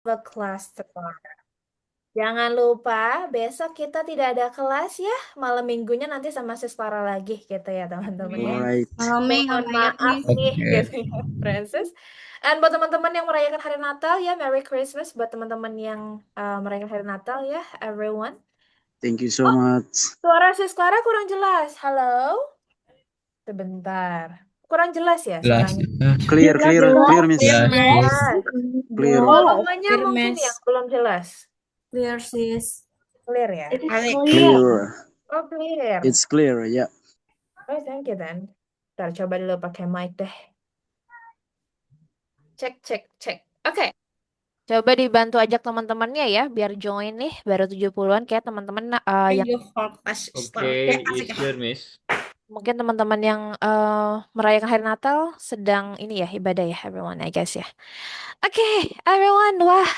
the class tomorrow. Jangan lupa besok kita tidak ada kelas ya. Malam minggunya nanti sama Sis Clara lagi gitu ya teman-teman ya. Alright. Mohon Ngamayat maaf nih. nih Oke. gitu ya Princess. Dan buat teman-teman yang merayakan hari Natal ya, Merry Christmas buat teman-teman yang merayakan hari Natal ya, everyone. Thank you so much. Suara Sis Clara kurang jelas. Halo? Sebentar. Kurang jelas ya Jelas. suaranya? Clear, clear, clear, Miss. Clear, Jelas, Mas. Sis. Jelas. Clear. Volumenya Clear, mungkin Mas. yang belum jelas. Clear, sis. Clear ya? Ale. Clear. Oh, clear. It's clear, yeah. Oh, thank you then. Ntar coba dulu pakai mic deh. Cek, cek, cek. Oke. Coba dibantu ajak teman-temannya ya, biar join nih. Baru 70-an kayak teman-teman yang Oke, it's clear, Miss. mungkin teman-teman yang merayakan hari Natal sedang ini ya, ibadah ya, everyone, I guess ya. Oke, everyone. Wah,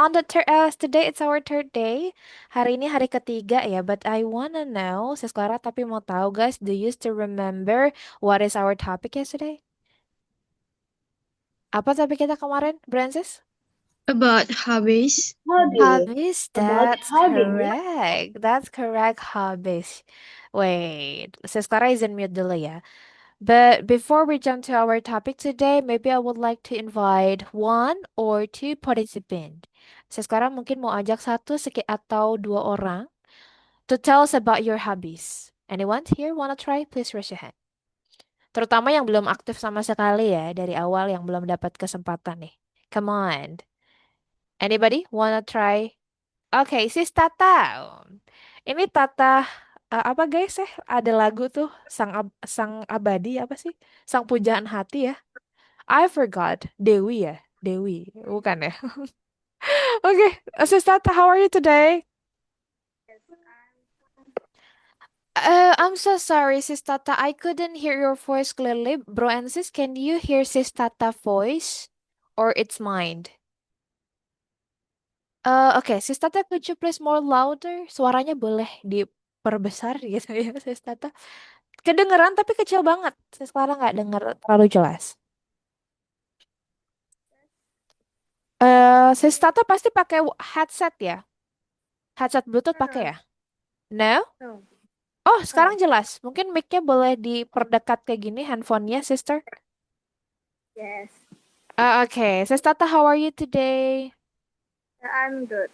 on the today it's our third day. Hari ini hari ketiga ya, but I wanna know, Sis Clara, tapi mau tahu guys, do you still remember what is our topic yesterday? Apa topik kita kemarin, Francis? About hobbies. Hobbies, About that's hobby. correct. That's correct, hobbies. Wait, Sis Clara is in mute dulu ya. But before we jump to our topic today, maybe I would like to invite one or two participant. Sekarang mungkin mau ajak satu atau dua orang to tell us about your hobbies. Anyone here wanna try? Please raise your hand. Terutama yang belum aktif sama sekali ya dari awal yang belum dapat kesempatan nih. Come on. Anybody wanna try? Oke, sis Tata. Ini Tata apa guys ya? Ada lagu tuh Sang Abadi apa sih? Sang Pujaan Hati ya. I forgot. Dewi ya? Dewi, bukan ya? Oke, sis Tata, how are you today? I'm so sorry, sis Tata. I couldn't hear your voice clearly. Bro and sis, can you hear sis Tata voice? Or it's mine? Oke, sis Tata, could you please more louder? Suaranya boleh diperbesar gitu ya, sis Tata. Kedengeran tapi kecil banget. Sis Clara nggak denger terlalu jelas. Sis Tata pasti pakai headset ya? Headset Bluetooth pakai ya? No? Oh, sekarang jelas. Mungkin mic-nya boleh diperdekat kayak gini handphonenya, sister. Yes, Okay. Sis Tata, how are you today? I'm good.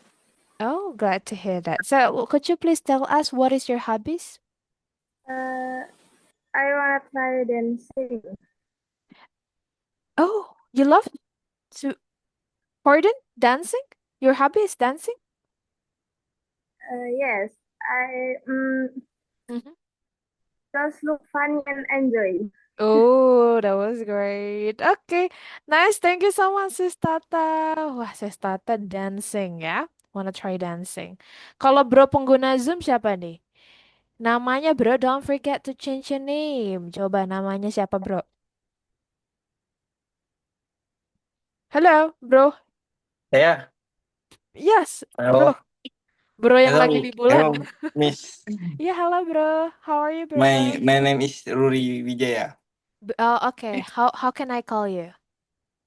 Oh, glad to hear that. So, could you please tell us what is your hobbies? I wanna try dancing. Oh, you love to pardon? Dancing? Your hobby is dancing? Yes, I Mhm. just look funny and enjoy. Oh, that was great. Okay, nice. Thank you so much, Sis Tata. Wah, Sis Tata dancing ya. Wanna try dancing. Kalau bro pengguna Zoom siapa nih? Namanya bro, don't forget to change your name. Coba namanya siapa bro? Halo, bro. Saya, Yes, bro. halo, Bro yang hello, lagi di bulan. hello, Miss. Ya, halo bro. How are you, bro? My name is Ruri Wijaya. Oh, okay. How can I call you?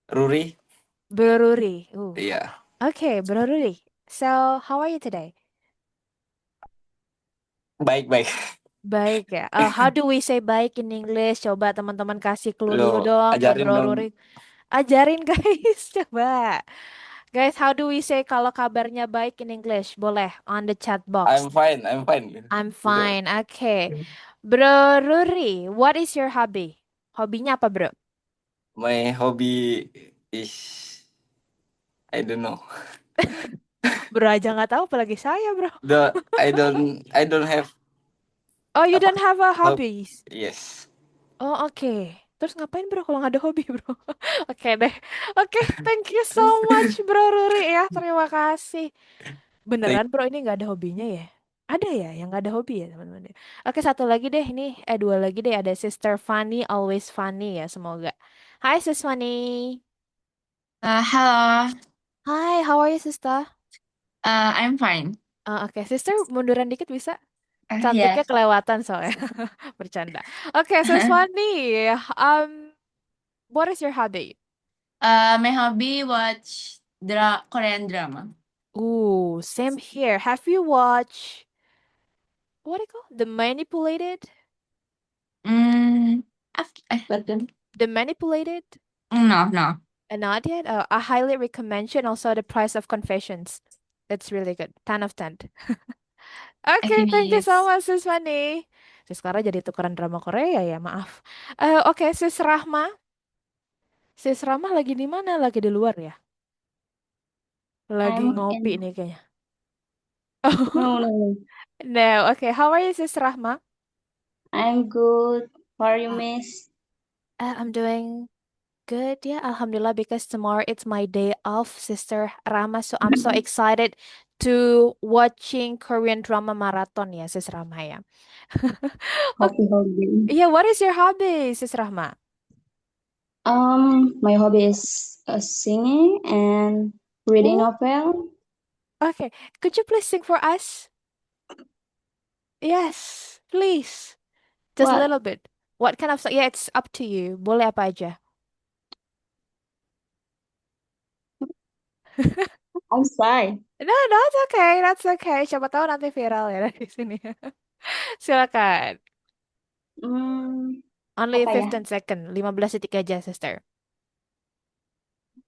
Ruri, Bro Ruri. iya. Okay, Bro Ruri. So, how are you today? Baik, baik. Baik ya. How do we say baik in English? Coba teman-teman kasih clue dulu Lo dong ke ajarin Bro dong. Ruri. Ajarin guys, coba. Guys, how do we say kalau kabarnya baik in English? Boleh on the chat box. I'm fine, I'm fine. I'm Gitu. fine. Okay. Bro Ruri, what is your hobby? Hobinya apa, Bro? My hobby is I don't know. Bro aja nggak tahu apalagi saya, Bro. I don't have Oh, you apa? don't have a hobbies. Yes. Oh, oke. Terus ngapain, Bro, kalau nggak ada hobi, Bro? Oke deh. Oke, thank you so much, Bro Ruri ya. Terima kasih. Thank Beneran, Bro, ini nggak ada hobinya ya? Ada ya yang nggak ada hobi ya, teman-teman? Oke, satu lagi deh. Ini, dua lagi deh. Ada Sister Funny, always funny ya, semoga. Hai, Sis Funny. Halo. Hai, how are you, Sister? I'm fine. Oke, Sister, munduran dikit bisa? Ya. Cantiknya kelewatan soalnya. Bercanda. Oke, Sis Funny. What is your hobby? My hobby watch Korean drama. Ooh, same here. Have you watched what do you call The Manipulated? I've forgotten. The Manipulated? No. Not yet. I highly recommend you, and also The Price of Confessions. It's really good. 10 of 10. Okay, thank you so Yes. much, Sis Fani. Sis Clara jadi tukeran drama Korea ya, maaf. Oke, Sis Rahma. Sis Rahma lagi di mana? Lagi di luar ya? Lagi I'm ngopi in. nih kayaknya. No. No, okay. How are you, Sis Rahma? I'm good. How are you, Ah, Miss? I'm doing good, yeah. Alhamdulillah, because tomorrow it's my day off, Sister Rahma. So I'm so excited to watching Korean drama marathon ya, Sis Rahma ya. Okay. Hobby. Yeah, what is your hobby, Sis Rahma? My hobby is singing and reading Oh, novel. okay. Could you please sing for us? Yes, please. Just a What? little bit. What kind of song? Yeah, it's up to you. Boleh apa aja. I'm shy. No, that's okay. That's okay. Siapa tahu nanti viral ya dari sini. Silakan. Hmm, Only apa ya? 15 second. 15 detik aja, sister.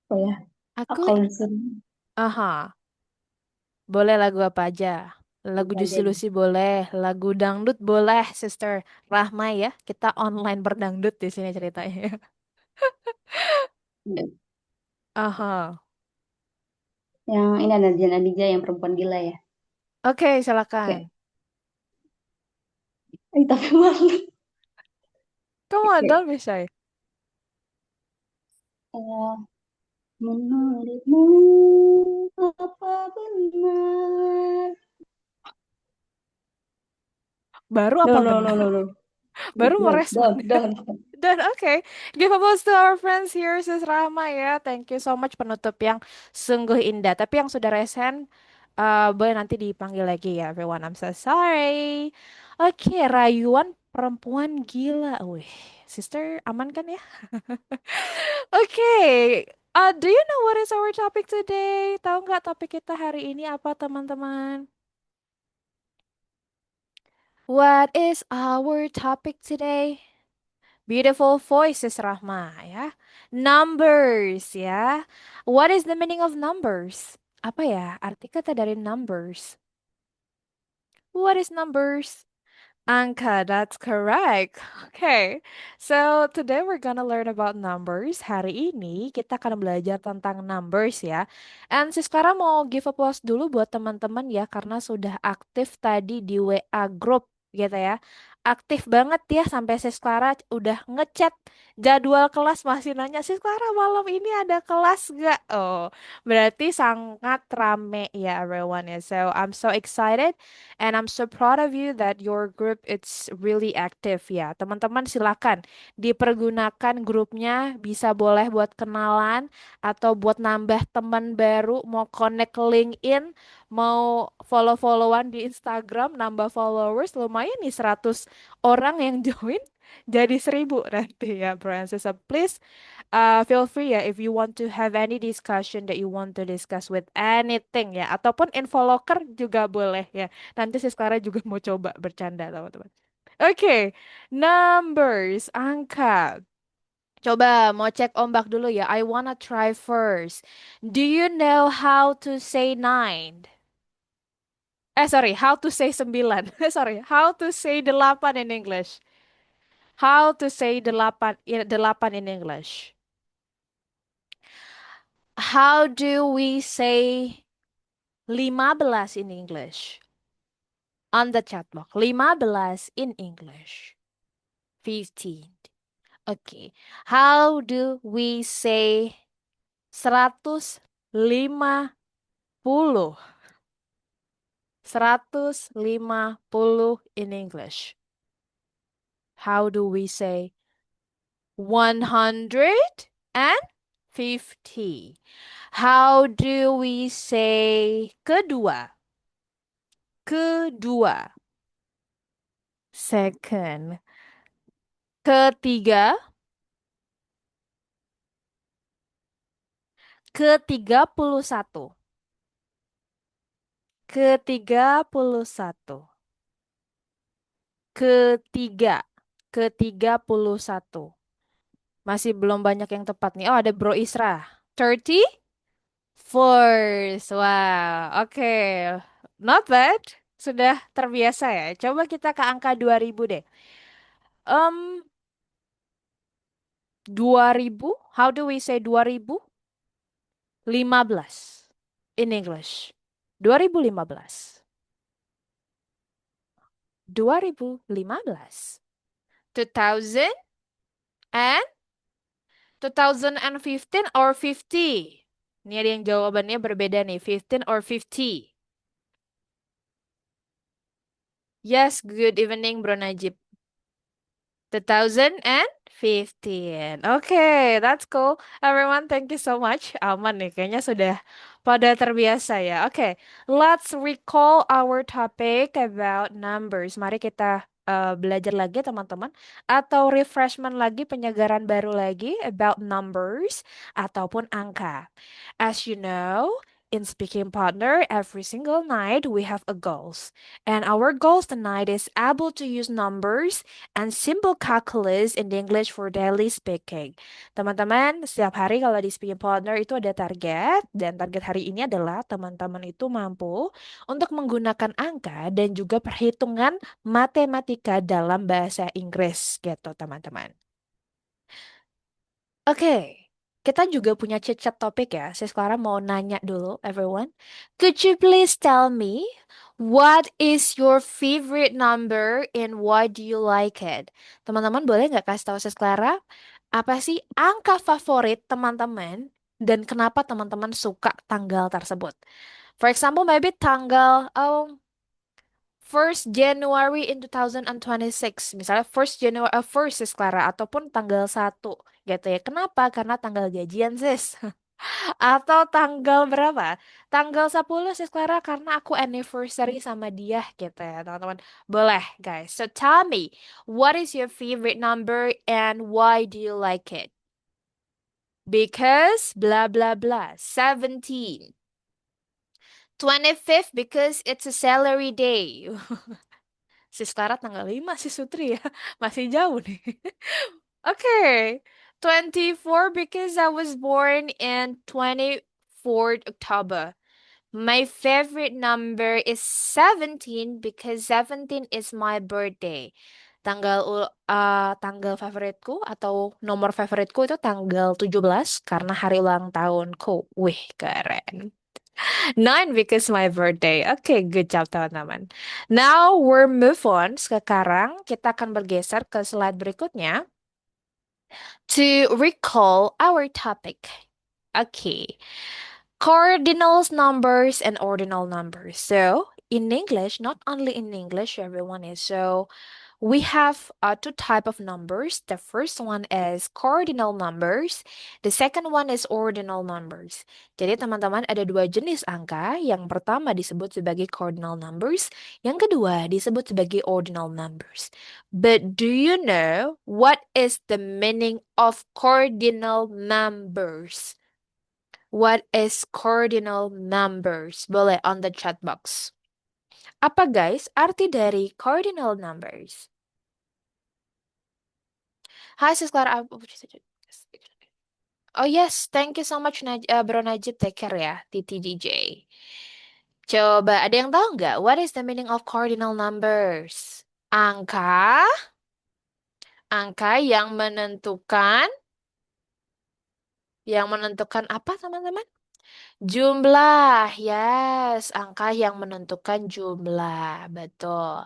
Apa ya? Aku, Kalau disuruh aha. Boleh lagu apa aja. Lagu apa aja Juicy nih? Lucy boleh. Lagu dangdut boleh, sister. Rahma ya. Kita online berdangdut di sini ceritanya. Aha. Yang ini ada Dian Aditya yang perempuan gila ya. Oke, silakan. Oke. Tapi malu. Come on, Oke. don't be shy. Eh, menurutmu apa benar? Baru No, apa no, no, benar? no, no. Baru mau Don't, respon. don't, don't. Dan oke, give applause to our friends here, Sis Rama ya. Thank you so much penutup yang sungguh indah. Tapi yang sudah resen, boleh nanti dipanggil lagi ya, everyone. I'm so sorry. Oke, rayuan perempuan gila. Wih, sister aman kan ya? Oke, do you know what is our topic today? Tahu nggak topik kita hari ini apa, teman-teman? What is our topic today? Beautiful voices, Rahma, ya. Numbers, ya. What is the meaning of numbers? Apa ya arti kata dari numbers? What is numbers? Angka, that's correct. Okay, so today we're gonna learn about numbers. Hari ini kita akan belajar tentang numbers ya. And si sekarang mau give applause dulu buat teman-teman ya karena sudah aktif tadi di WA group gitu ya. Aktif banget ya sampai Sis Clara udah ngechat jadwal kelas masih nanya Sis Clara malam ini ada kelas gak? Oh, berarti sangat rame ya everyone ya. So I'm so excited. And I'm so proud of you that your group it's really active ya. Teman-teman silakan dipergunakan grupnya bisa boleh buat kenalan atau buat nambah teman baru, mau connect LinkedIn, mau follow-followan di Instagram, nambah followers lumayan nih 100 orang yang join jadi 1.000 nanti ya, Francis. So please feel free ya if you want to have any discussion that you want to discuss with anything ya ataupun info locker juga boleh ya. Nanti si Clara juga mau coba bercanda teman-teman. Oke, numbers, angka. Coba mau cek ombak dulu ya. I wanna try first. Do you know how to say nine? Sorry, how to say 9. Sorry, how to say 8 in English? How to say 8 in English? How do we say 15 in English? On the chat box. 15 in English. 15. Okay. How do we say 150? 150 in English. How do we say 150? How do we say kedua? Kedua. Second. Ketiga. ke-31. Ke-31. Ketiga. Ke-31. Masih belum banyak yang tepat nih. Oh, ada Bro Isra. 30? Force. Wow, oke. Not bad. Sudah terbiasa ya. Coba kita ke angka 2000 deh. 2000, how do we say 2015 in English? 2015. 2015. 2000 and 2015 or 50? Ini ada yang jawabannya berbeda nih. 15 or 50? Yes, good evening, Bro Najib. 2015. Okay, that's cool. Everyone, thank you so much. Aman nih, kayaknya sudah pada terbiasa ya. Okay, let's recall our topic about numbers. Mari kita belajar lagi teman-teman. Atau refreshment lagi, penyegaran baru lagi about numbers ataupun angka. As you know, in Speaking Partner, every single night we have a goals. And our goals tonight is able to use numbers and simple calculus in English for daily speaking. Teman-teman, setiap hari kalau di Speaking Partner itu ada target, dan target hari ini adalah teman-teman itu mampu untuk menggunakan angka dan juga perhitungan matematika dalam bahasa Inggris gitu, teman-teman. Oke, kita juga punya chat topik ya. Saya sekarang mau nanya dulu, everyone. Could you please tell me what is your favorite number and why do you like it? Teman-teman boleh nggak kasih tahu saya Clara, apa sih angka favorit teman-teman dan kenapa teman-teman suka tanggal tersebut? For example, maybe tanggal 1st January in 2026. Misalnya 1st January, 1st sis Clara, ataupun tanggal 1 gitu ya. Kenapa? Karena tanggal gajian sis. Atau tanggal berapa? Tanggal 10 sis Clara karena aku anniversary sama dia gitu ya teman-teman. Boleh guys. So tell me, what is your favorite number and why do you like it? Because blah blah blah. 17. 25th because it's a salary day. Sis Clara tanggal 5, Sis Sutri ya. Masih jauh nih. Okay. 24 because I was born in 24th October. My favorite number is 17 because 17 is my birthday. Tanggal favoritku atau nomor favoritku itu tanggal 17 karena hari ulang tahunku. Wih, keren. 9 because my birthday. Okay, good job teman-teman. Now we're move on. Sekarang kita akan bergeser ke slide berikutnya to recall our topic. Okay. Cardinals numbers and ordinal numbers. So, in English, not only in English, everyone is so we have two type of numbers. The first one is cardinal numbers. The second one is ordinal numbers. Jadi teman-teman ada dua jenis angka. Yang pertama disebut sebagai cardinal numbers. Yang kedua disebut sebagai ordinal numbers. But do you know what is the meaning of cardinal numbers? What is cardinal numbers? Boleh on the chat box. Apa guys arti dari cardinal numbers? Hai Sis Clara. Oh yes, thank you so much Bro Najib, take care ya, TTDJ. Coba ada yang tahu nggak what is the meaning of cardinal numbers? Angka yang menentukan apa teman-teman? Jumlah, yes, angka yang menentukan jumlah, betul.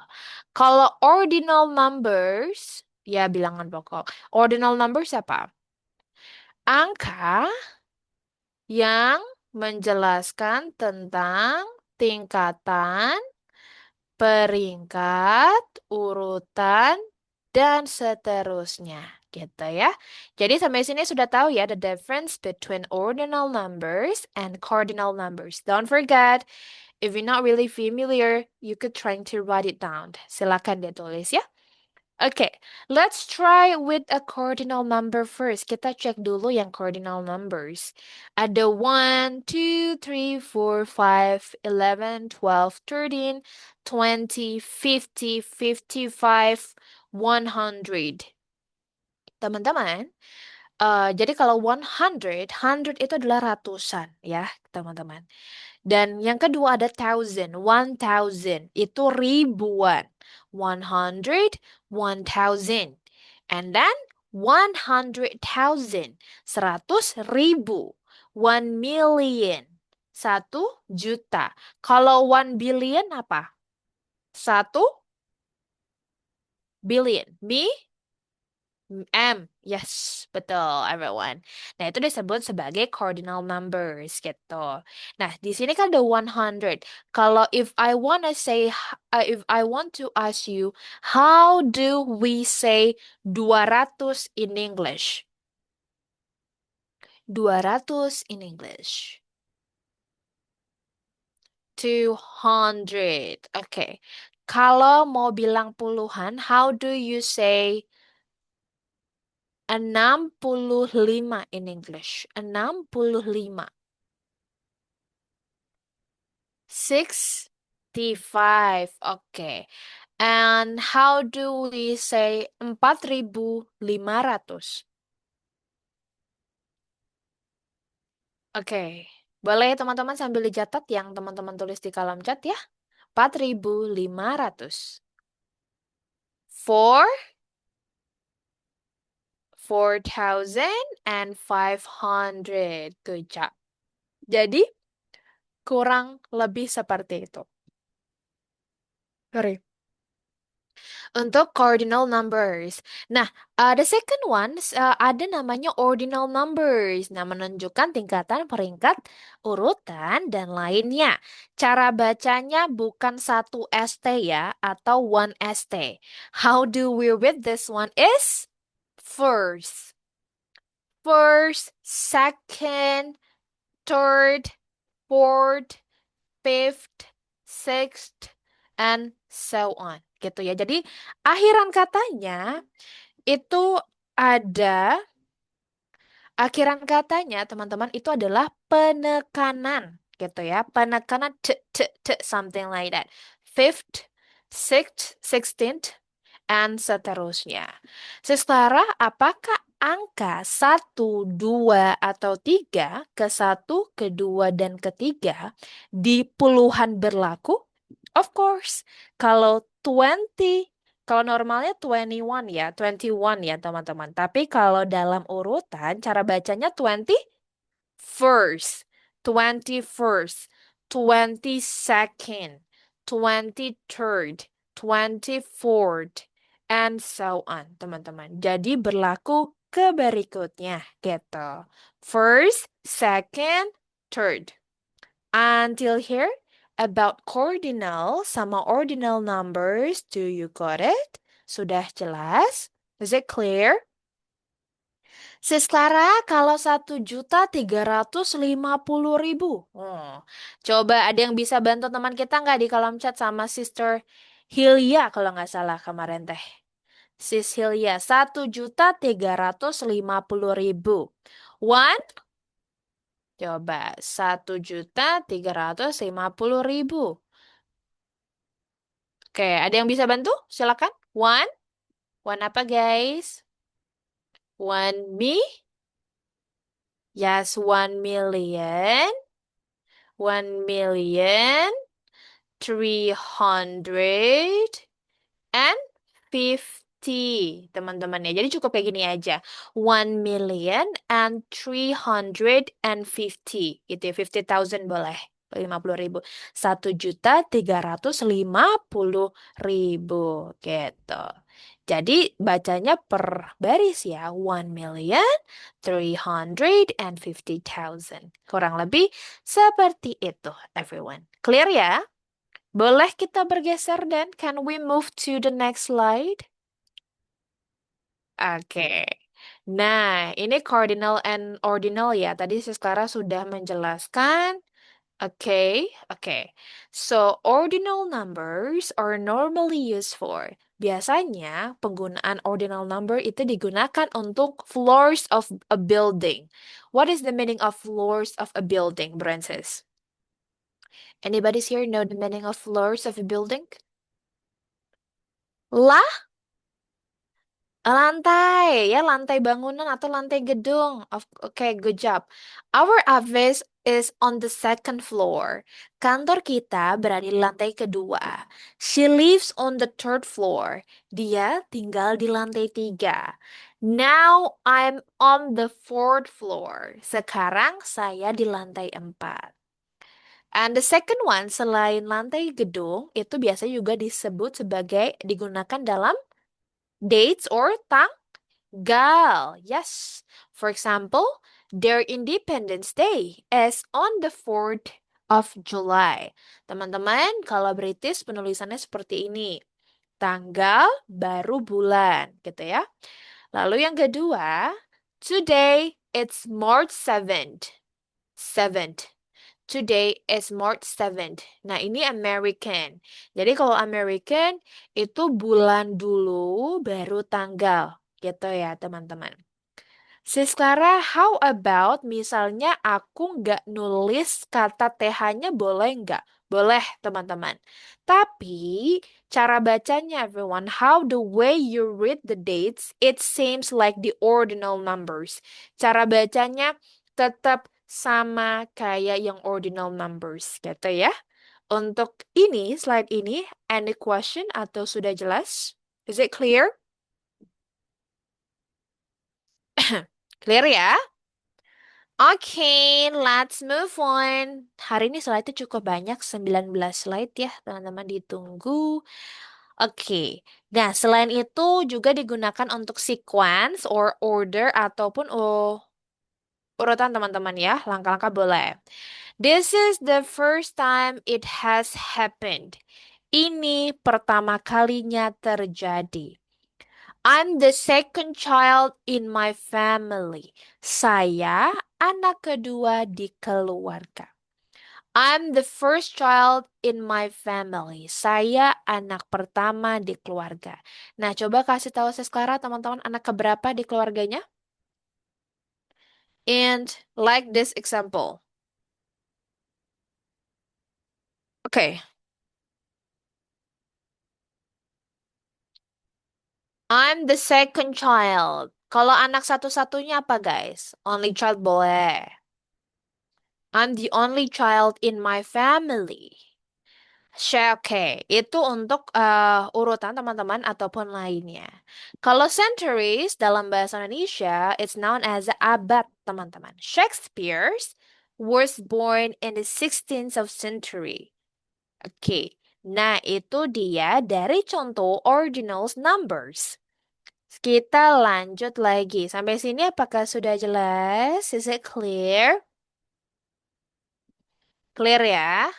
Kalau ordinal numbers, ya bilangan pokok. Ordinal numbers apa? Angka yang menjelaskan tentang tingkatan, peringkat, urutan, dan seterusnya. Gitu ya. Jadi sampai sini sudah tahu ya the difference between ordinal numbers and cardinal numbers. Don't forget, if you're not really familiar, you could try to write it down. Silakan ditulis ya. Okay, let's try with a cardinal number first. Kita cek dulu yang cardinal numbers. Ada 1, 2, 3, 4, 5, 11, 12, 13, 20, 50, 55, 100. Teman-teman, jadi kalau 100 itu adalah ratusan ya, teman-teman. Dan yang kedua ada 1000 itu ribuan. 100, 1000. And then 100,000, 100,000. 1 million, 1 juta. Kalau 1 billion apa? 1 billion. Yes, betul, everyone. Nah, itu disebut sebagai cardinal numbers, gitu. Nah, di sini kan ada 100. Kalau if I want to ask you, how do we say 200 in English? 200 in English. 200. Oke. Kalau mau bilang puluhan, how do you say 65 in English? 65. 65. Okay. And how do we say 4.500? Oke. Boleh teman-teman sambil dicatat yang teman-teman tulis di kolom chat ya. 4.500. 4,500. Good job. Jadi, kurang lebih seperti itu. Sorry. Untuk cardinal numbers. Nah, the second one ada namanya ordinal numbers. Nah, menunjukkan tingkatan peringkat, urutan, dan lainnya. Cara bacanya bukan 1 ST ya, atau 1 ST. How do we read this one is first. First, second, third, fourth, fifth, sixth, and so on. Gitu ya. Jadi akhiran katanya itu ada, akhiran katanya teman-teman itu adalah penekanan. Gitu ya. Penekanan something like that. Fifth, sixth, sixteenth, and seterusnya. Sekarang apakah angka 1, 2, atau 3 ke 1, ke 2, dan ketiga di puluhan berlaku? Of course. Kalau 20, kalau normalnya 21 ya, 21 ya teman-teman. Tapi kalau dalam urutan cara bacanya 21st, 21st, 22nd, 23rd, 24th, and so on, teman-teman. Jadi berlaku ke berikutnya, gitu. First, second, third. Until here, about cardinal sama ordinal numbers, do you got it? Sudah jelas? Is it clear? Siskara, kalau 1.350.000. Coba ada yang bisa bantu teman kita nggak di kolom chat sama Sister Hilya kalau nggak salah kemarin teh. Sis Hilya, 1.350.000. One, coba 1.350.000. Oke, ada yang bisa bantu? Silakan. One apa guys? One me? Yes, 1,000,000. 1,350,000, teman-teman ya. Jadi cukup kayak gini aja. 1,350,000 gitu ya. 50,000 boleh. 50.000. 1.350.000 gitu. Jadi bacanya per baris ya. 1,350,000. Kurang lebih seperti itu, everyone. Clear ya? Boleh kita bergeser dan can we move to the next slide? Oke. Nah, ini cardinal and ordinal ya. Tadi Siskara sudah menjelaskan Okay, okay. So, ordinal numbers are normally used for. Biasanya, penggunaan ordinal number itu digunakan untuk floors of a building. What is the meaning of floors of a building, Francis? Anybody here know the meaning of floors of a building? Lantai, ya lantai bangunan atau lantai gedung. Okay, good job. Our office is on the second floor. Kantor kita berada di lantai kedua. She lives on the third floor. Dia tinggal di lantai 3. Now I'm on the fourth floor. Sekarang saya di lantai 4. And the second one, selain lantai gedung, itu biasa juga disebut sebagai digunakan dalam dates or tanggal. Yes. For example, their Independence Day is on the 4th of July. Teman-teman, kalau British penulisannya seperti ini. Tanggal baru bulan, gitu ya. Lalu yang kedua, today it's March 7th. 7th. Today is March 7th. Nah, ini American. Jadi kalau American itu bulan dulu baru tanggal. Gitu ya, teman-teman. Sis Clara, how about misalnya aku nggak nulis kata TH-nya boleh nggak? Boleh, teman-teman. Tapi cara bacanya, everyone, how the way you read the dates, it seems like the ordinal numbers. Cara bacanya tetap sama kayak yang ordinal numbers, gitu ya. Untuk ini, slide ini, any question atau sudah jelas? Is it clear? Clear ya? Oke, let's move on. Hari ini slide-nya cukup banyak, 19 slide ya, teman-teman ditunggu. Oke, nah selain itu juga digunakan untuk sequence or order ataupun urutan teman-teman ya, langkah-langkah boleh. This is the first time it has happened. Ini pertama kalinya terjadi. I'm the second child in my family. Saya anak kedua di keluarga. I'm the first child in my family. Saya anak pertama di keluarga. Nah, coba kasih tahu saya sekarang teman-teman anak keberapa di keluarganya? And like this example. Okay. I'm the second child. Kalau anak satu-satunya apa guys? Only child boleh. I'm the only child in my family. Oke, itu untuk urutan teman-teman ataupun lainnya. Kalau centuries dalam bahasa Indonesia, it's known as abad, teman-teman. Shakespeare was born in the 16th of century. Oke, nah itu dia dari contoh ordinal numbers. Kita lanjut lagi. Sampai sini apakah sudah jelas? Is it clear? Clear ya?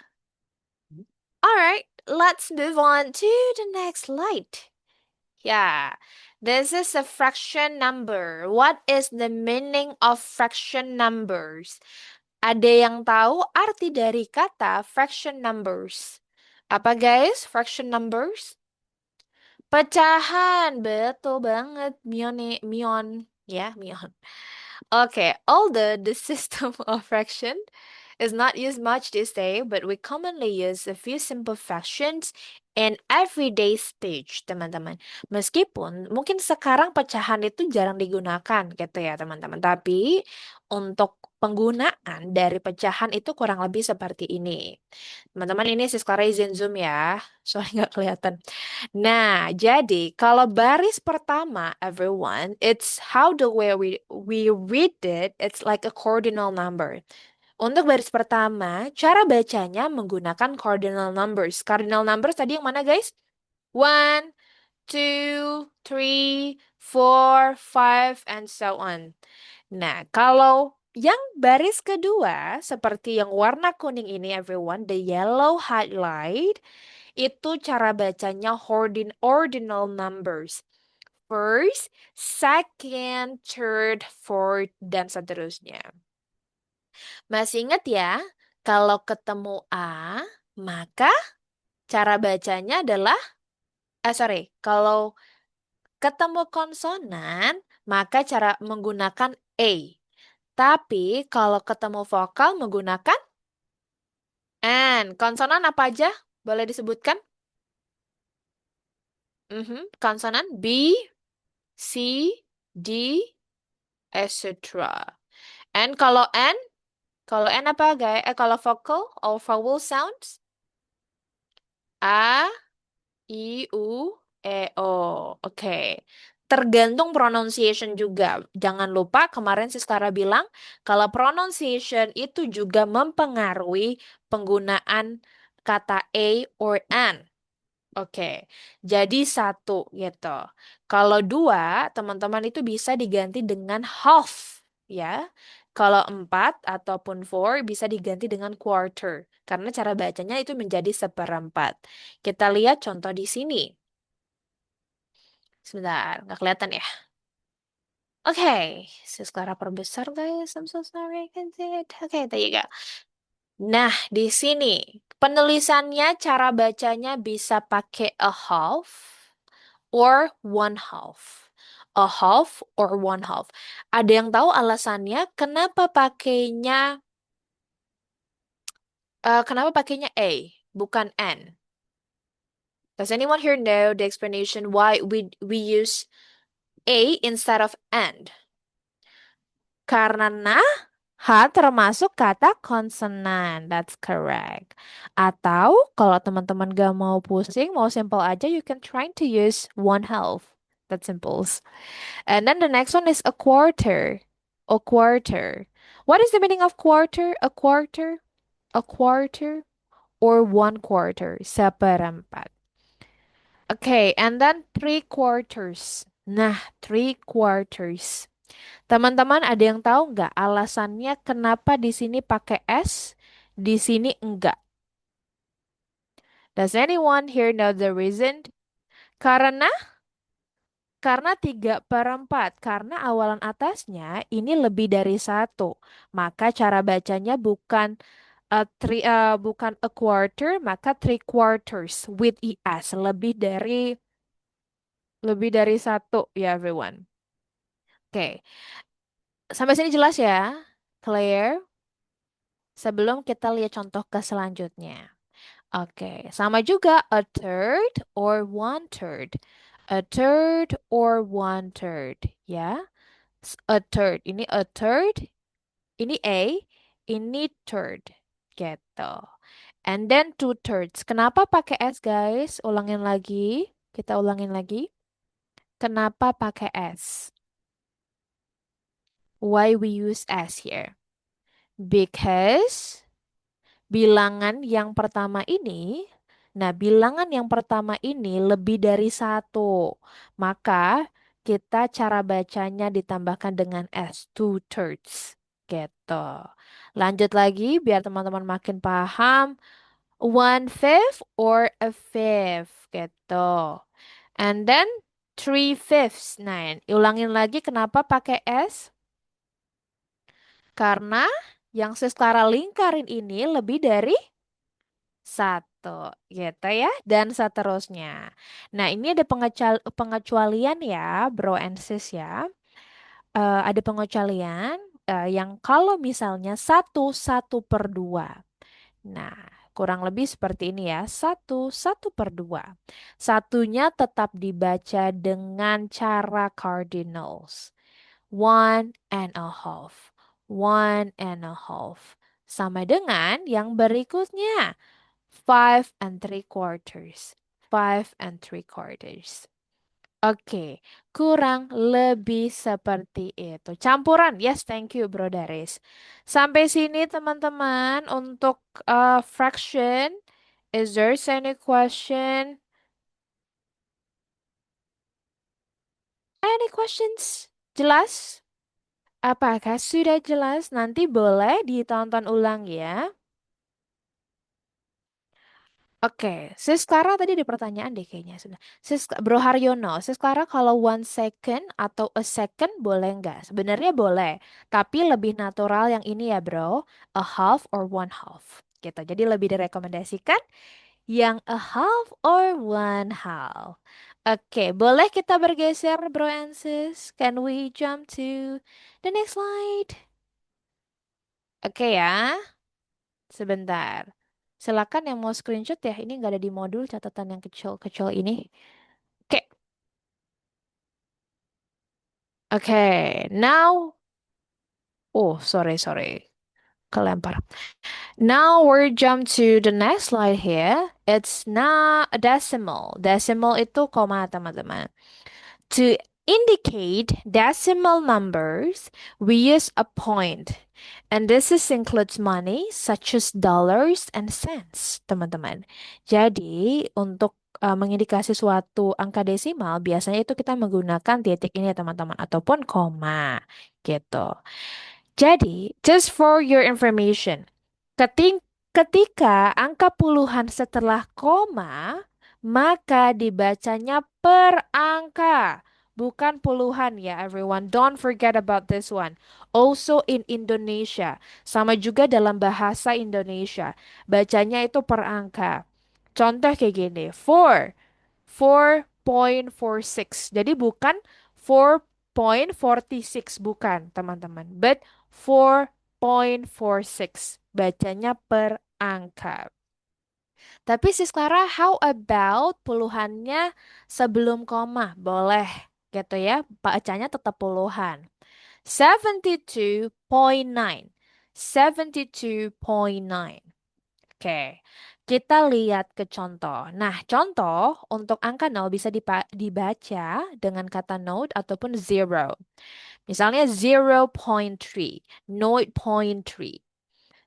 Alright, let's move on to the next slide. Yeah, this is a fraction number. What is the meaning of fraction numbers? Ada yang tahu arti dari kata fraction numbers? Apa guys, fraction numbers? Pecahan, betul banget. Mion. Okay, although the system of fraction is not used much this day, but we commonly use a few simple fractions in everyday speech, teman-teman. Meskipun mungkin sekarang pecahan itu jarang digunakan gitu ya, teman-teman. Tapi untuk penggunaan dari pecahan itu kurang lebih seperti ini. Teman-teman, ini sis Clara izin zoom ya, soalnya nggak kelihatan. Nah, jadi kalau baris pertama, everyone, it's how the way we read it, it's like a cardinal number. Untuk baris pertama, cara bacanya menggunakan cardinal numbers. Cardinal numbers tadi yang mana, guys? 1, 2, 3, 4, 5, and so on. Nah, kalau yang baris kedua, seperti yang warna kuning ini, everyone, the yellow highlight, itu cara bacanya ordinal numbers. First, second, third, fourth, dan seterusnya. Masih ingat ya, Kalau ketemu A, maka cara bacanya adalah, kalau ketemu konsonan, maka cara menggunakan A. Tapi kalau ketemu vokal menggunakan N. Konsonan apa aja? Boleh disebutkan? Konsonan B, C, D, etc. And kalau N? Kalau N apa, guys? Kalau vocal or vowel sounds? A, I, U, E, O. Oke. Tergantung pronunciation juga. Jangan lupa kemarin Siskara bilang kalau pronunciation itu juga mempengaruhi penggunaan kata A or N. Oke, jadi satu gitu. Kalau dua, teman-teman itu bisa diganti dengan half, ya. Kalau empat ataupun four bisa diganti dengan quarter, karena cara bacanya itu menjadi seperempat. Kita lihat contoh di sini. Sebentar, nggak kelihatan ya? Oke, sekarang perbesar guys. I'm so sorry, I can't see it. Oke, there you go. Nah, di sini penulisannya cara bacanya bisa pakai a half or one half. A half or one half. Ada yang tahu alasannya kenapa pakainya A bukan N? Does anyone here know the explanation why we use A instead of N? Karena H termasuk kata konsonan. That's correct. Atau kalau teman-teman gak mau pusing, mau simple aja, you can try to use one half. That's simple. And then the next one is a quarter. A quarter. What is the meaning of quarter? A quarter? A quarter or one quarter? Seperempat. Okay, and then three quarters. Nah, three quarters. Teman-teman ada yang tahu nggak alasannya kenapa di sini pakai S, di sini enggak? Does anyone here know the reason? Karena 3/4. Karena awalan atasnya ini lebih dari satu. Maka cara bacanya bukan a quarter, maka three quarters with ES. Lebih dari satu ya everyone. Oke. Sampai sini jelas ya? Clear? Sebelum kita lihat contoh ke selanjutnya. Oke, sama juga a third or one third. A third or one third, ya. A third. Ini a third, ini A, ini third. Gitu. And then two thirds. Kenapa pakai S, guys? Ulangin lagi. Kita ulangin lagi. Kenapa pakai S? Why we use S here? Because bilangan yang pertama ini, bilangan yang pertama ini lebih dari satu. Maka kita cara bacanya ditambahkan dengan S, two thirds. Gitu. Lanjut lagi biar teman-teman makin paham. One fifth or a fifth. Gitu. And then three fifths. Nah, ulangin lagi kenapa pakai S? Karena yang secara lingkarin ini lebih dari satu, gitu ya, dan seterusnya. Nah, ini ada pengecualian ya, bro and sis ya. Ada pengecualian yang kalau misalnya satu per dua. Nah, kurang lebih seperti ini ya, satu per dua. Satunya tetap dibaca dengan cara cardinals. One and a half. One and a half. Sama dengan yang berikutnya. Five and three quarters. Five and three quarters. Oke, kurang lebih seperti itu. Campuran, yes, thank you, Bro Daris. Sampai sini teman-teman untuk fraction. Is there any question? Any questions? Jelas? Apakah sudah jelas? Nanti boleh ditonton ulang ya. Oke, Sis Clara tadi ada pertanyaan deh kayaknya sudah. Bro Haryono, Sis Clara kalau 1 second atau a second boleh nggak? Sebenarnya boleh, tapi lebih natural yang ini ya bro, a half or 1/2. Gitu, jadi lebih direkomendasikan yang a half or 1/2. Oke, boleh kita bergeser bro and sis? Can we jump to the next slide? Oke ya, sebentar. Silakan yang mau screenshot ya. Ini nggak ada di modul catatan yang kecil-kecil ini. Oke, oke. Now, oh sorry, kelempar. Now we're jump to the next slide here. It's not a decimal. Decimal itu koma teman-teman. To indicate decimal numbers, we use a point. And includes money such as dollars and cents, teman-teman. Jadi, untuk mengindikasi suatu angka desimal, biasanya itu kita menggunakan titik ini ya, teman-teman, ataupun koma, gitu. Jadi, just for your information, ketika angka puluhan setelah koma, maka dibacanya per angka, bukan puluhan ya everyone. Don't forget about this one. Also in Indonesia, sama juga dalam bahasa Indonesia, bacanya itu per angka. Contoh kayak gini, 4.46. Jadi bukan 4.46 bukan, teman-teman. But 4.46. Bacanya per angka. Tapi Sis Clara, how about puluhannya sebelum koma? Boleh gitu ya. Bacanya tetap puluhan. 72.9. 72.9. Oke, kita lihat ke contoh. Nah, contoh untuk angka 0 bisa dibaca dengan kata note ataupun zero. Misalnya 0.3, 0.3.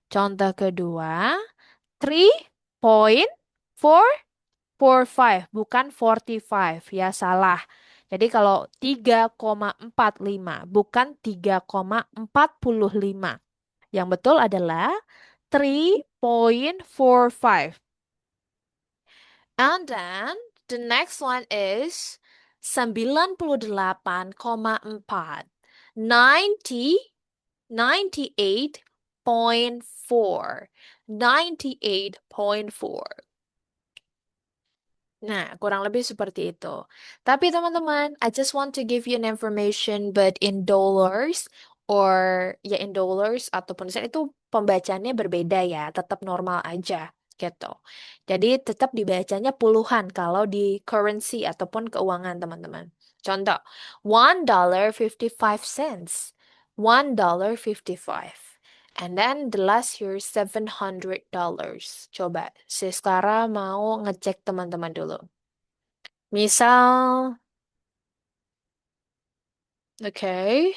Contoh kedua, 3.445, bukan 45, ya salah. Jadi kalau 3,45, bukan 3,45. Yang betul adalah 3.45. And then the next one is 98,4. 98.4. 98.4. Nah, kurang lebih seperti itu. Tapi teman-teman, I just want to give you an information, but in dollars or ya in dollars ataupun sen itu pembacaannya berbeda ya, tetap normal aja gitu. Jadi tetap dibacanya puluhan kalau di currency ataupun keuangan teman-teman. Contoh, $1.55. $1.55. And then the last here $700. Coba, si Skara mau ngecek teman-teman dulu. Misal, okay.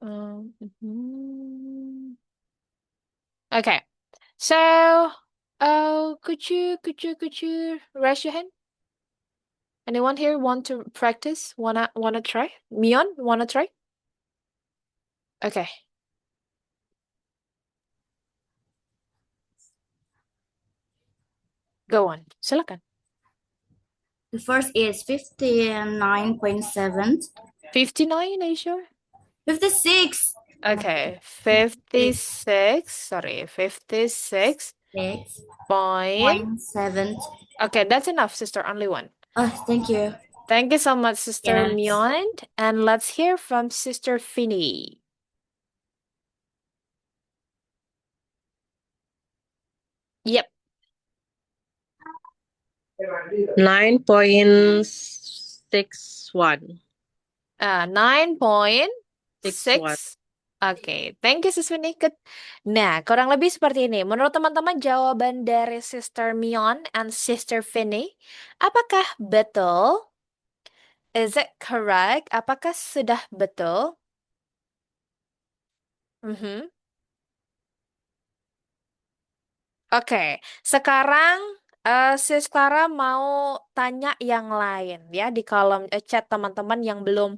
Mhm. Okay. So, could you raise your hand? Anyone here want to practice? Wanna try? Mion, wanna try? Okay. Go on. Silakan. The first is 59.7. 59, are you sure? 56. Okay. 56. Sorry. 56. 6.7. Okay, that's enough, sister. Only one. Oh, thank you. Thank you so much, Sister Yes. Mion. And let's hear from Sister Finny. Yep. 9.61. 9.6. Oke, thank you Sis Finny. Nah, kurang lebih seperti ini. Menurut teman-teman, jawaban dari Sister Mion and Sister Finny, apakah betul? Is it correct? Apakah sudah betul? Oke, sekarang Sis Clara mau tanya yang lain ya di kolom chat teman-teman yang belum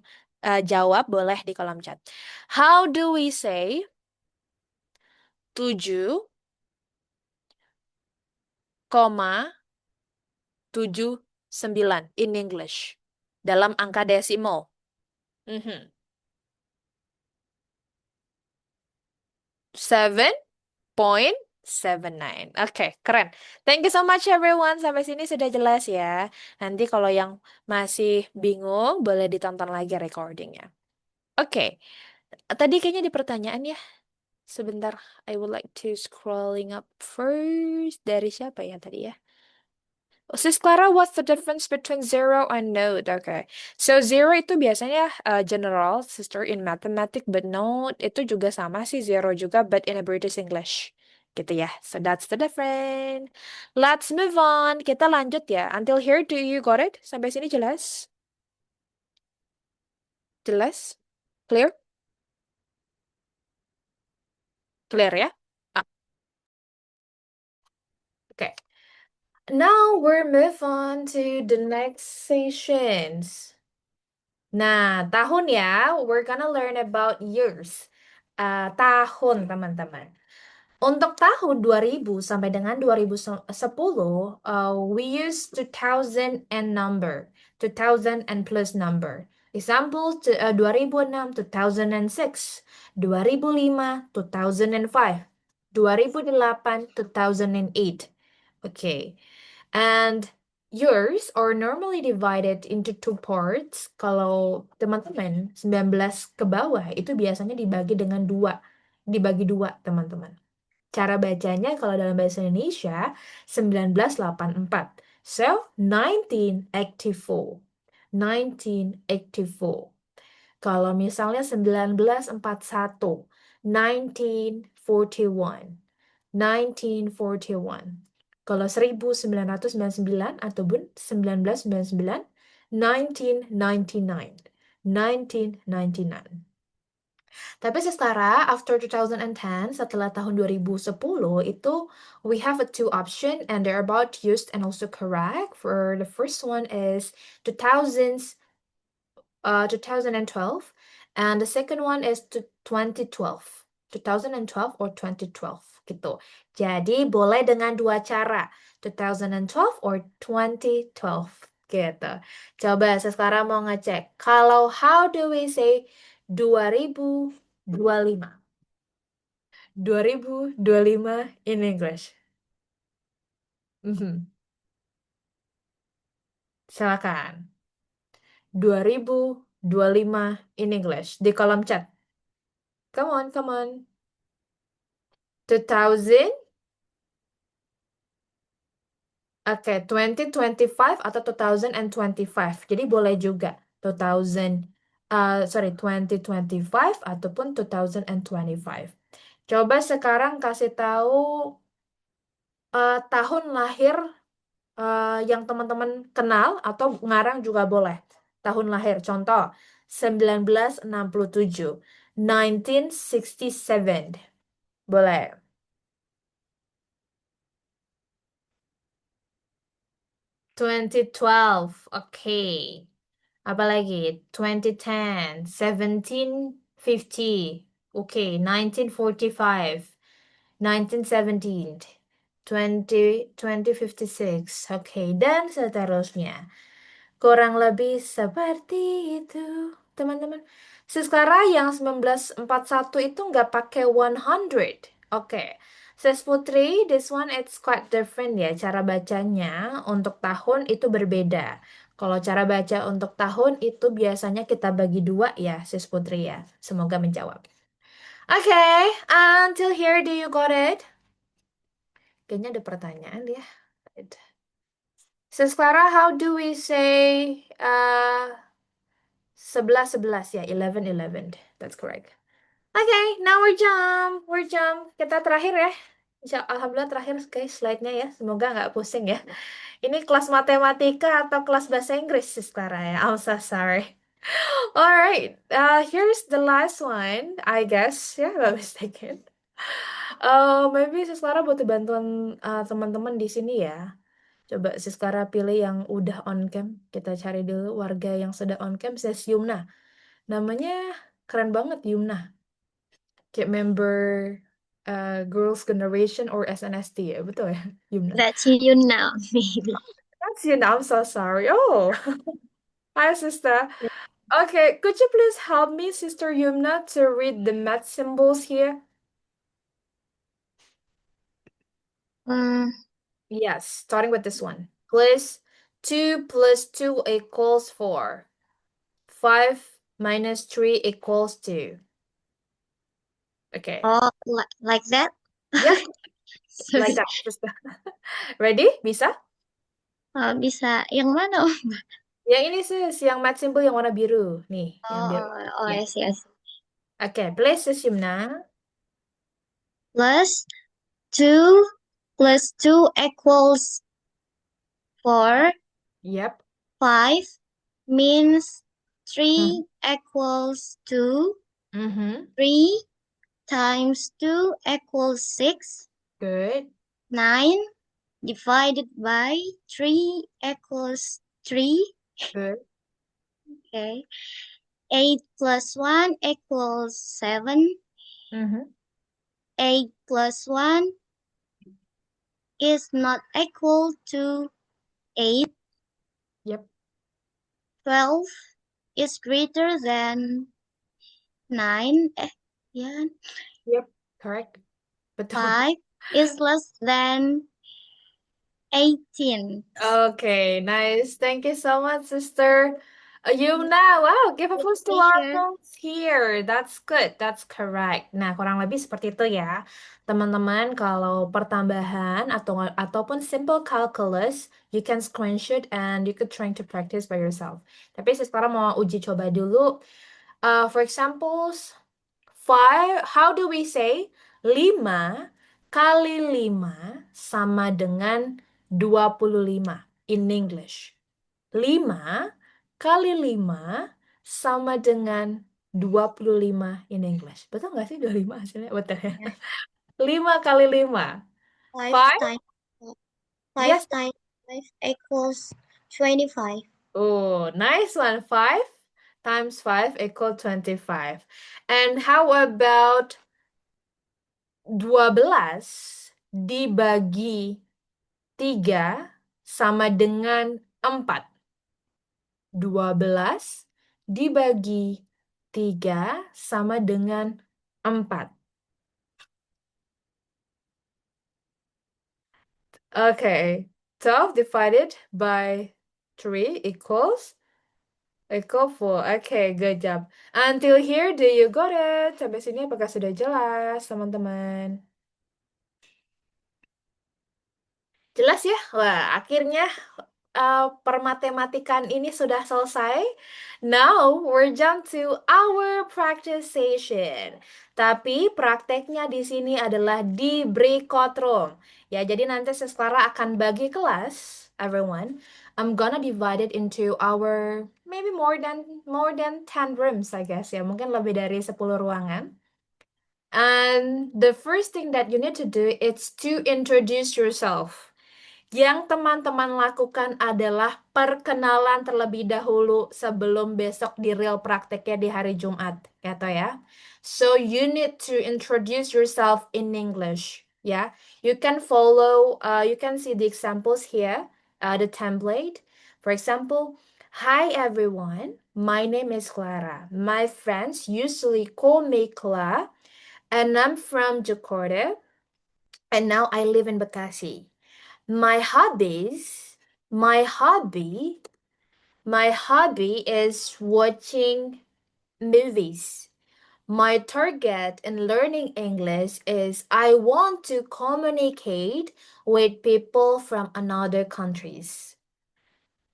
jawab boleh di kolom chat. How do we say 7 7,79 in English. Dalam angka desimal. Mhm. 7.79. Oke, keren. Thank you so much everyone. Sampai sini sudah jelas ya. Nanti kalau yang masih bingung, boleh ditonton lagi recordingnya. Oke, tadi kayaknya di pertanyaan ya. Sebentar, I would like to scrolling up first. Dari siapa ya tadi ya? Sis Clara, what's the difference between zero and node? Okay. So zero itu biasanya general, sister, in mathematics, but node itu juga sama sih, zero juga, but in a British English. Gitu ya. So that's the difference. Let's move on. Kita lanjut ya. Until here, do you got it? Sampai sini jelas? Jelas? Clear? Clear ya? Ah, okay. Now we're move on to the next sessions. Nah, tahun ya, we're gonna learn about years. Tahun, teman-teman. Untuk tahun 2000 sampai dengan 2010, we use 2000 and number, 2000 and plus number. Example, 2006, 2006, 2005, 2005, 2008, 2008. Okay. And years are normally divided into two parts. Kalau teman-teman 19 ke bawah itu biasanya dibagi dua teman-teman. Cara bacanya kalau dalam bahasa Indonesia 1984. So 1984. 1984. Kalau misalnya 1941, 1941. 1941. Kalau 1999 ataupun 1999, 1999. 1999. Tapi sekarang after 2010, setelah tahun 2010 itu we have a two option and they're about used and also correct. For the first one is 2012 and the second one is 2012. 2012 or 2012 gitu. Jadi boleh dengan dua cara, 2012 or 2012 gitu. Coba saya sekarang mau ngecek. Kalau how do we say 2025? 2025 in English. Silakan. 2025 in English di kolom chat. Come on, come on. 2000. Oke, 2025 atau 2025. Jadi boleh juga 2025 ataupun 2025. Coba sekarang kasih tahu tahun lahir yang teman-teman kenal atau ngarang juga boleh. Tahun lahir, contoh 1967, 1967. Boleh. 2012, oke. Apa lagi? 2010, 1750, oke. 1945, 1917, 2056, oke. Dan seterusnya. Kurang lebih seperti itu, teman-teman. Sekarang yang 1941 itu nggak pakai 100. Oke. Sis Putri, this one it's quite different ya. Cara bacanya untuk tahun itu berbeda. Kalau cara baca untuk tahun itu biasanya kita bagi dua ya, Sis Putri ya. Semoga menjawab. Oke, until here do you got it? Kayaknya ada pertanyaan ya. Sis Clara, how do we say 11 ya, 11. That's correct. Okay, now we're jump. Kita terakhir ya. Alhamdulillah terakhir guys slide-nya ya. Semoga nggak pusing ya. Ini kelas matematika atau kelas bahasa Inggris sih sekarang ya. I'm so sorry. Alright, here's the last one, I guess ya, nggak mistaken. Maybe Siskara butuh bantuan teman-teman di sini ya. Coba Siskara pilih yang udah on cam. Kita cari dulu warga yang sudah on cam. Sis Yumna. Namanya keren banget Yumna. Kayak member Girls' Generation or SNSD ya, betul ya, Yumna? That's you now, maybe. That's Yumna, I'm so sorry. Oh, hi, sister. Okay, could you please help me, Sister Yumna, to read the math symbols here? Yes, starting with this one. Please, 2 plus 2 equals 4. 5 minus 3 equals 2. Okay. Oh, like that? Yes, Sorry. like that, sister. Ready? Bisa? Bisa. Yang mana? Yang ini sis, yang math symbol yang warna biru. Nih, yang biru. I Yes. see, I see. Okay, please, Sis Yumna. Plus 2 plus 2 equals 4. Yep. 5 means 3 equals 2. Mm-hmm. 3 times 2 equals 6. Good. 9 divided by 3 equals 3. Good. Okay. 8 plus 1 equals 7. Mm-hmm. 8 plus 1 is not equal to 8. Yep. 12 is greater than 9. Yeah. Yep. Correct. Betul. 5 is less than 18. Okay, nice. Thank you so much, Sister Yumna. Wow, give a applause to our Pleasure. friends here. That's good. That's correct. Nah, kurang lebih seperti itu ya. Teman-teman, kalau pertambahan ataupun simple calculus, you can screenshot and you could try to practice by yourself. Tapi saya sekarang mau uji coba dulu. For examples, 5, how do we say 5 kali 5 sama dengan 25 in English? 5 kali 5 sama dengan 25 in English. Betul nggak sih 25 hasilnya? Betul ya? 5 kali 5. 5 5? times 5 Yes. times 5 equals 25. Oh, nice one. 5 times 5 equal 25. And how about 12 dibagi 3 sama dengan 4. 12 dibagi 3 sama dengan 4. Okay, 12 divided by 3 equal 4. Okay, good job. Until here, do you got it? Sampai sini apakah sudah jelas, teman-teman? Jelas ya? Wah, akhirnya permatematikan ini sudah selesai. Now, we're jump to our practice session. Tapi prakteknya di sini adalah di Brikotron. Ya, jadi nanti Seskara akan bagi kelas, everyone. I'm gonna divide it into our maybe more than 10 rooms, I guess ya. Mungkin lebih dari 10 ruangan. And the first thing that you need to do is to introduce yourself. Yang teman-teman lakukan adalah perkenalan terlebih dahulu sebelum besok di real prakteknya di hari Jumat, gitu ya. So you need to introduce yourself in English, ya. You can follow, you can see the examples here, the template. For example, hi everyone, my name is Clara. My friends usually call me Clara, and I'm from Jakarta, and now I live in Bekasi. My hobby is watching movies. My target in learning English is I want to communicate with people from another countries.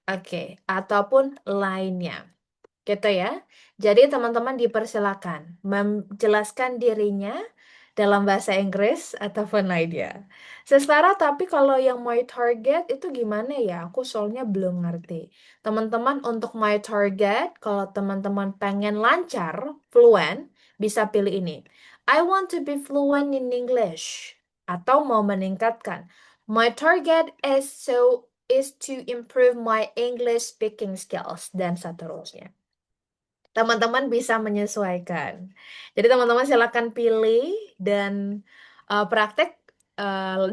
Oke, ataupun lainnya. Gitu ya. Jadi teman-teman dipersilakan menjelaskan dirinya dalam bahasa Inggris ataupun lainnya. Sestara, tapi kalau yang my target itu gimana ya? Aku soalnya belum ngerti. Teman-teman untuk my target, kalau teman-teman pengen lancar, fluent, bisa pilih ini. I want to be fluent in English. Atau mau meningkatkan. My target is to improve my English speaking skills dan seterusnya. Teman-teman bisa menyesuaikan. Jadi teman-teman silakan pilih dan praktek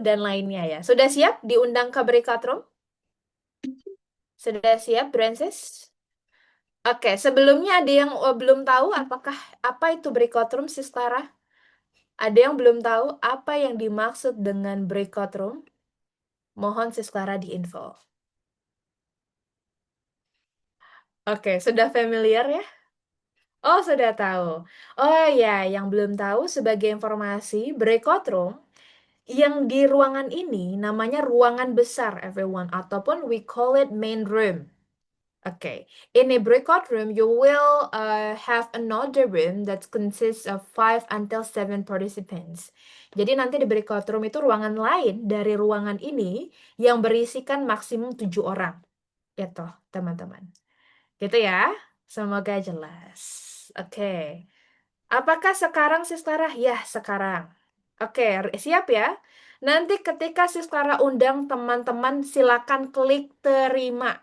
dan lainnya ya. Sudah siap diundang ke breakout room? Sudah siap, Brancis? Oke, sebelumnya ada yang belum tahu apa itu breakout room, Sis Clara? Ada yang belum tahu apa yang dimaksud dengan breakout room? Mohon Sis Clara diinfo. Oke, sudah familiar ya? Oh, sudah tahu. Oh ya, yang belum tahu sebagai informasi, breakout room yang di ruangan ini namanya ruangan besar, everyone, ataupun we call it main room. Okay, in a breakout room, you will have another room that consists of 5 until 7 participants. Jadi nanti di breakout room itu ruangan lain dari ruangan ini yang berisikan maksimum 7 orang. Gitu, teman-teman. Gitu ya, semoga jelas. Oke, apakah sekarang Sis Clara? Ya, sekarang. Oke, siap ya? Nanti ketika Sis Clara undang teman-teman, silakan klik terima.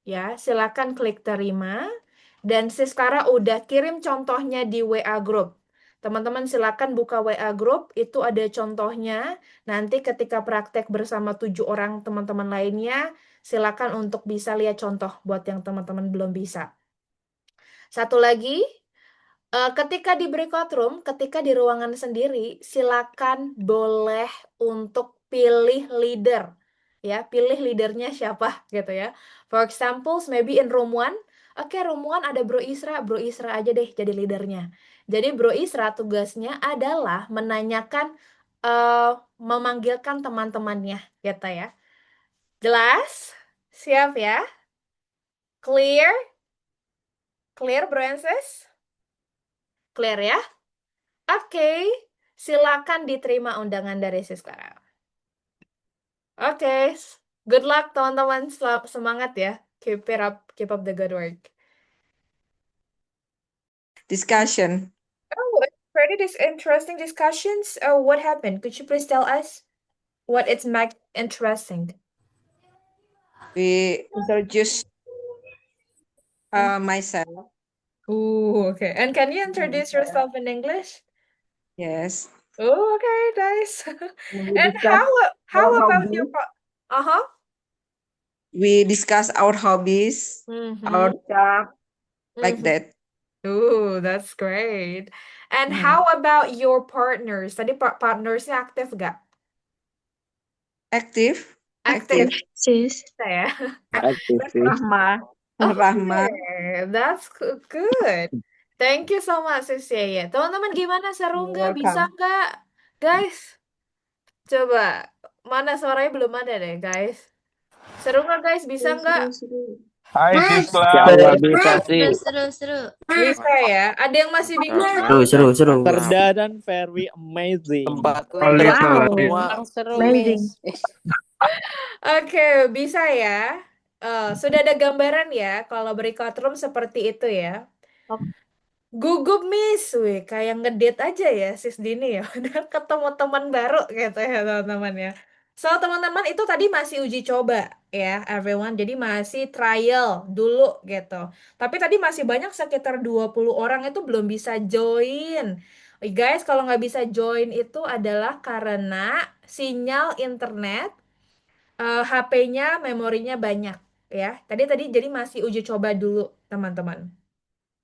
Ya, silakan klik terima. Dan Sis Clara udah kirim contohnya di WA Group. Teman-teman silakan buka WA Group, itu ada contohnya. Nanti ketika praktek bersama 7 orang teman-teman lainnya, silakan untuk bisa lihat contoh buat yang teman-teman belum bisa. Satu lagi, ketika di breakout room, ketika di ruangan sendiri, silakan boleh untuk pilih leader. Ya, pilih leadernya siapa gitu ya. For example, maybe in room 1, oke, room 1 ada Bro Isra aja deh jadi leadernya. Jadi Bro Isra tugasnya adalah menanyakan, memanggilkan teman-temannya gitu ya. Jelas? Siap ya? Clear? Clear, Bro and Sis? Clear ya? Oke, silakan diterima undangan dari Sis Clara. Oke, good luck teman-teman, semangat ya. Keep up the good work. Discussion. Oh, pretty interesting discussions. Oh, what happened? Could you please tell us what it's interesting? We introduce myself. Oh, okay. And can you introduce yourself in English? Yes. Oh, okay, nice. And we And discuss how our about hobbies. your uh-huh. We discuss our hobbies, our job, like that. Ooh, that's great. And how about your partners? Tadi partnersnya aktif gak? Active. Aktif. Sis. Ya. Aktif sih. Rahma. Rahma. Okay, that's good. Thank you so much, Sis Yaya. Teman-teman gimana, seru nggak? Bisa Welcome. nggak? Guys, coba. Mana suaranya belum ada deh, guys. Seru nggak, guys? Bisa nggak? Hai Nice. Sisla. Insyaallah bisa sih. Seru. Bisa ya? Ada yang masih bingung? Seru. Perda dan very amazing. Tempatku Solid, semua solid. Seru, Amazing. Miss. Oke, bisa ya. Sudah ada gambaran ya kalau breakout room seperti itu ya. Gugup Miss, wih, kayak ngedate aja ya sis Dini ya. Udah ketemu teman baru gitu ya teman-teman ya. So teman-teman itu tadi masih uji coba ya everyone. Jadi masih trial dulu gitu. Tapi tadi masih banyak sekitar 20 orang itu belum bisa join. Guys, kalau nggak bisa join itu adalah karena sinyal internet, HP-nya, memorinya banyak ya. Tadi jadi masih uji coba dulu teman-teman.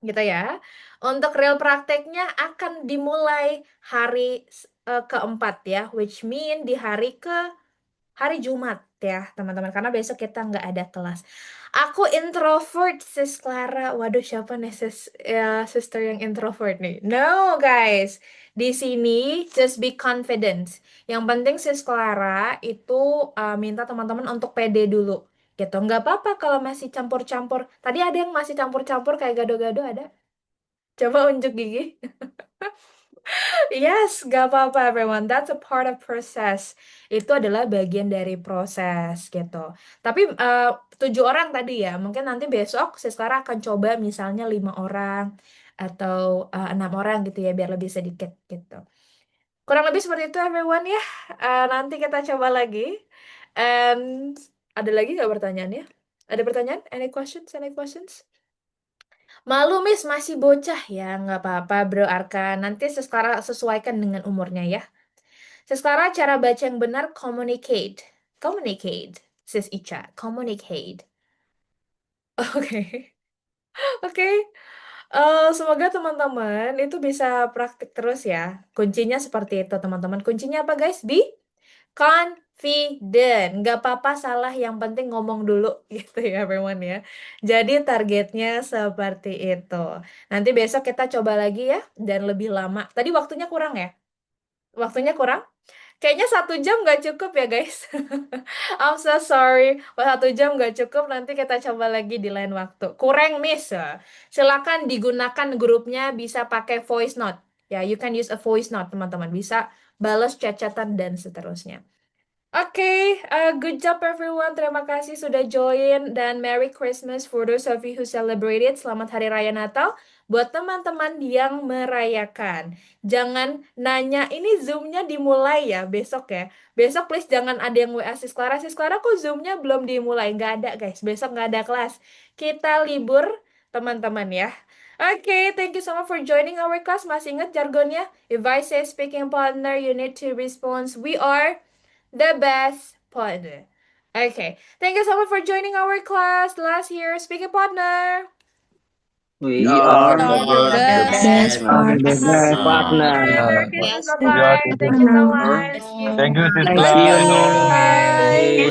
Gitu ya. Untuk real prakteknya akan dimulai hari keempat ya, which mean di hari Jumat ya teman-teman, karena besok kita nggak ada kelas. Aku introvert, Sis Clara. Waduh, siapa nih sister yang introvert nih? No guys, di sini just be confident. Yang penting Sis Clara itu minta teman-teman untuk pede dulu gitu. Nggak apa-apa kalau masih campur-campur. Tadi ada yang masih campur-campur kayak gado-gado, ada? Coba unjuk gigi. Yes, gak apa-apa everyone. That's a part of process. Itu adalah bagian dari proses gitu. Tapi 7 orang tadi ya. Mungkin nanti besok Siskara akan coba misalnya 5 orang atau 6 orang gitu ya, biar lebih sedikit gitu. Kurang lebih seperti itu everyone ya. Nanti kita coba lagi. And ada lagi nggak pertanyaannya? Ada pertanyaan? Any questions? Malu Miss, masih bocah ya, nggak apa-apa Bro Arka. Nanti sekarang sesuaikan dengan umurnya ya. Sis Clara, cara baca yang benar communicate. Communicate, Sis Ica. Communicate. Oke. Oke. Semoga teman-teman itu bisa praktik terus ya. Kuncinya seperti itu, teman-teman. Kuncinya apa, guys? Be confident. Nggak apa-apa salah, yang penting ngomong dulu gitu ya, everyone ya. Jadi targetnya seperti itu. Nanti besok kita coba lagi ya, dan lebih lama. Tadi waktunya kurang ya? Waktunya kurang? Kayaknya 1 jam nggak cukup ya, guys. I'm so sorry. Wah, 1 jam nggak cukup. Nanti kita coba lagi di lain waktu. Kurang, Miss. Silakan digunakan grupnya, bisa pakai voice note. Ya, you can use a voice note, teman-teman. Bisa balas chat-chatan dan seterusnya. Oke, good job everyone. Terima kasih sudah join dan Merry Christmas for those of you who celebrated. Selamat Hari Raya Natal buat teman-teman yang merayakan. Jangan nanya, ini Zoom-nya dimulai ya besok ya. Besok please jangan ada yang WA Sis Clara kok Zoom-nya belum dimulai. Nggak ada guys, besok nggak ada kelas. Kita libur teman-teman ya. Oke, thank you so much for joining our class. Masih ingat jargonnya? If I say speaking partner, you need to respond, we are the best partner. Okay, thank you so much for joining our class. Last year, speaking partner. We are the best partner. Merry Christmas, bye-bye. Thank you so much. Thank you, Bye. See you.